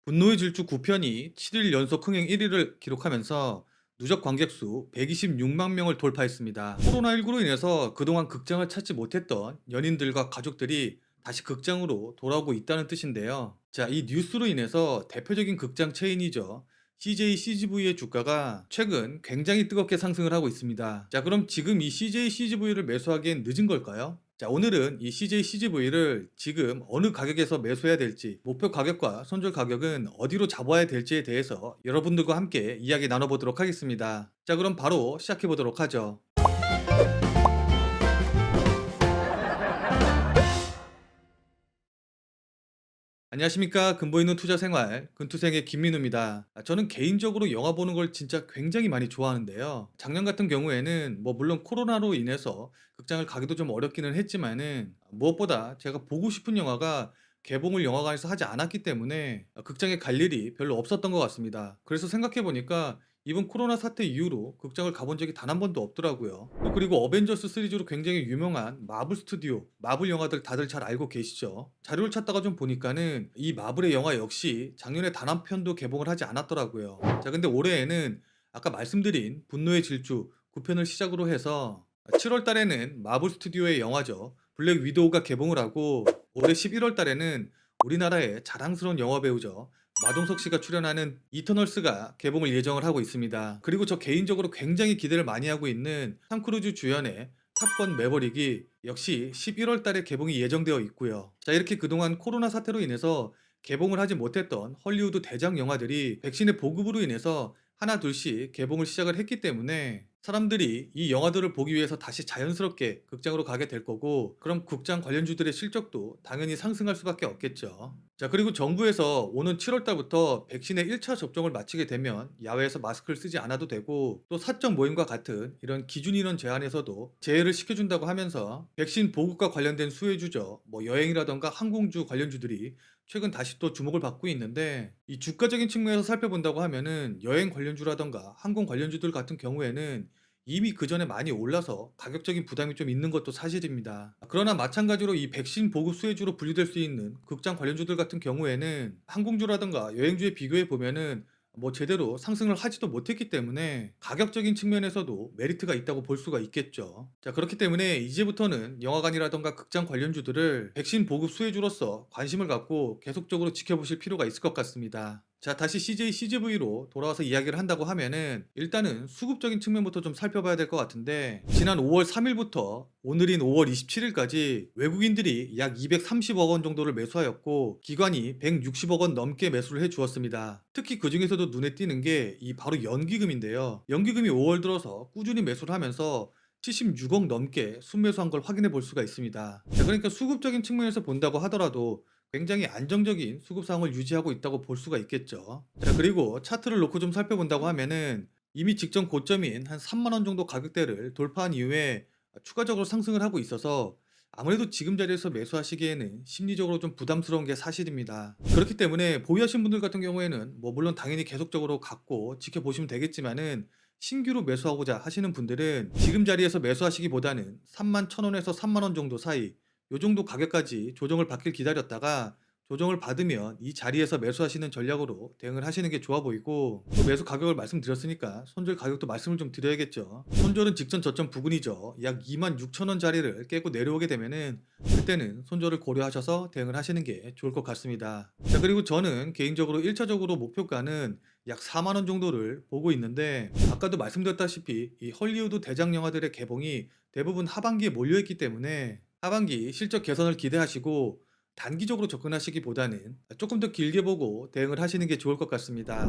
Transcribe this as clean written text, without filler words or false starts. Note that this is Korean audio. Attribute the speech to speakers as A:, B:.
A: 분노의 질주 9편이 7일 연속 흥행 1위를 기록하면서 누적 관객수 126만 명을 돌파했습니다. 코로나19로 인해서 그동안 극장을 찾지 못했던 연인들과 가족들이 다시 극장으로 돌아오고 있다는 뜻인데요. 자, 이 뉴스로 인해서 대표적인 극장 체인이죠. CJ CGV의 주가가 최근 굉장히 뜨겁게 상승을 하고 있습니다. 자, 그럼 지금 이 CJ CGV를 매수하기엔 늦은 걸까요? 자, 오늘은 이 CJ CGV를 지금 어느 가격에서 매수해야 될지, 목표 가격과 손절 가격은 어디로 잡아야 될지에 대해서 여러분들과 함께 이야기 나눠보도록 하겠습니다. 자, 그럼 바로 시작해보도록 하죠. 안녕하십니까. 근본 있는 투자 생활, 근투생의 김민우입니다. 저는 개인적으로 영화 보는 걸 진짜 굉장히 많이 좋아하는데요. 작년 같은 경우에는 물론 코로나로 인해서 극장을 가기도 좀 어렵기는 했지만은 무엇보다 제가 보고 싶은 영화가 개봉을 영화관에서 하지 않았기 때문에 극장에 갈 일이 별로 없었던 것 같습니다. 그래서 생각해 보니까 이번 코로나 사태 이후로 극장을 가본 적이 단 한 번도 없더라고요. 그리고 어벤져스 시리즈로 굉장히 유명한 마블 스튜디오, 마블 영화들 다들 잘 알고 계시죠? 자료를 찾다가 좀 보니까는 이 마블의 영화 역시 작년에 단 한 편도 개봉을 하지 않았더라고요. 자, 근데 올해에는 아까 말씀드린 분노의 질주 9편을 시작으로 해서 7월 달에는 마블 스튜디오의 영화죠. 블랙 위도우가 개봉을 하고 올해 11월 달에는 우리나라의 자랑스러운 영화 배우죠. 마동석 씨가 출연하는 이터널스가 개봉을 예정을 하고 있습니다. 그리고 저 개인적으로 굉장히 기대를 많이 하고 있는 탐 크루즈 주연의 탑건 매버릭이 역시 11월 달에 개봉이 예정되어 있고요. 자, 이렇게 그동안 코로나 사태로 인해서 개봉을 하지 못했던 헐리우드 대작 영화들이 백신의 보급으로 인해서 하나 둘씩 개봉을 시작을 했기 때문에 사람들이 이 영화들을 보기 위해서 다시 자연스럽게 극장으로 가게 될 거고, 그럼 극장 관련주들의 실적도 당연히 상승할 수밖에 없겠죠. 자, 그리고 정부에서 오는 7월 달부터 백신의 1차 접종을 마치게 되면 야외에서 마스크를 쓰지 않아도 되고, 또 사적 모임과 같은 이런 기준 인원 제한에서도 제외를 시켜준다고 하면서 백신 보급과 관련된 수혜주죠. 여행이라던가 항공주 관련주들이 최근 다시 또 주목을 받고 있는데, 이 주가적인 측면에서 살펴본다고 하면은 여행 관련주라던가 항공 관련주들 같은 경우에는 이미 그 전에 많이 올라서 가격적인 부담이 좀 있는 것도 사실입니다. 그러나 마찬가지로 이 백신 보급 수혜주로 분류될 수 있는 극장 관련주들 같은 경우에는 항공주라던가 여행주에 비교해 보면은 제대로 상승을 하지도 못했기 때문에 가격적인 측면에서도 메리트가 있다고 볼 수가 있겠죠. 자, 그렇기 때문에 이제부터는 영화관이라던가 극장 관련주들을 백신 보급 수혜주로서 관심을 갖고 계속적으로 지켜보실 필요가 있을 것 같습니다. 자, 다시 CJ CGV로 돌아와서 이야기를 한다고 하면은 일단은 수급적인 측면부터 좀 살펴봐야 될 것 같은데, 지난 5월 3일부터 오늘인 5월 27일까지 외국인들이 약 230억 원 정도를 매수하였고, 기관이 160억 원 넘게 매수를 해 주었습니다. 특히 그 중에서도 눈에 띄는 게 이 바로 연기금인데요. 연기금이 5월 들어서 꾸준히 매수를 하면서 76억 넘게 순매수한 걸 확인해 볼 수가 있습니다. 자, 그러니까 수급적인 측면에서 본다고 하더라도 굉장히 안정적인 수급 상황을 유지하고 있다고 볼 수가 있겠죠. 자, 그리고 차트를 놓고 좀 살펴본다고 하면은 이미 직전 고점인 한 3만 원 정도 가격대를 돌파한 이후에 추가적으로 상승을 하고 있어서 아무래도 지금 자리에서 매수하시기에는 심리적으로 좀 부담스러운 게 사실입니다. 그렇기 때문에 보유하신 분들 같은 경우에는 물론 당연히 계속적으로 갖고 지켜보시면 되겠지만은, 신규로 매수하고자 하시는 분들은 지금 자리에서 매수하시기보다는 3만 1,000원에서 3만 원 정도 사이, 요 정도 가격까지 조정을 받길 기다렸다가 조정을 받으면 이 자리에서 매수하시는 전략으로 대응을 하시는 게 좋아 보이고, 또 매수 가격을 말씀드렸으니까 손절 가격도 말씀을 좀 드려야겠죠. 손절은 직전 저점 부근이죠. 약 26,000원 자리를 깨고 내려오게 되면은 그때는 손절을 고려하셔서 대응을 하시는 게 좋을 것 같습니다. 자, 그리고 저는 개인적으로 1차적으로 목표가는 약 4만 원 정도를 보고 있는데, 아까도 말씀드렸다시피 이 헐리우드 대작 영화들의 개봉이 대부분 하반기에 몰려있기 때문에 하반기 실적 개선을 기대하시고 단기적으로 접근하시기보다는 조금 더 길게 보고 대응을 하시는 게 좋을 것 같습니다.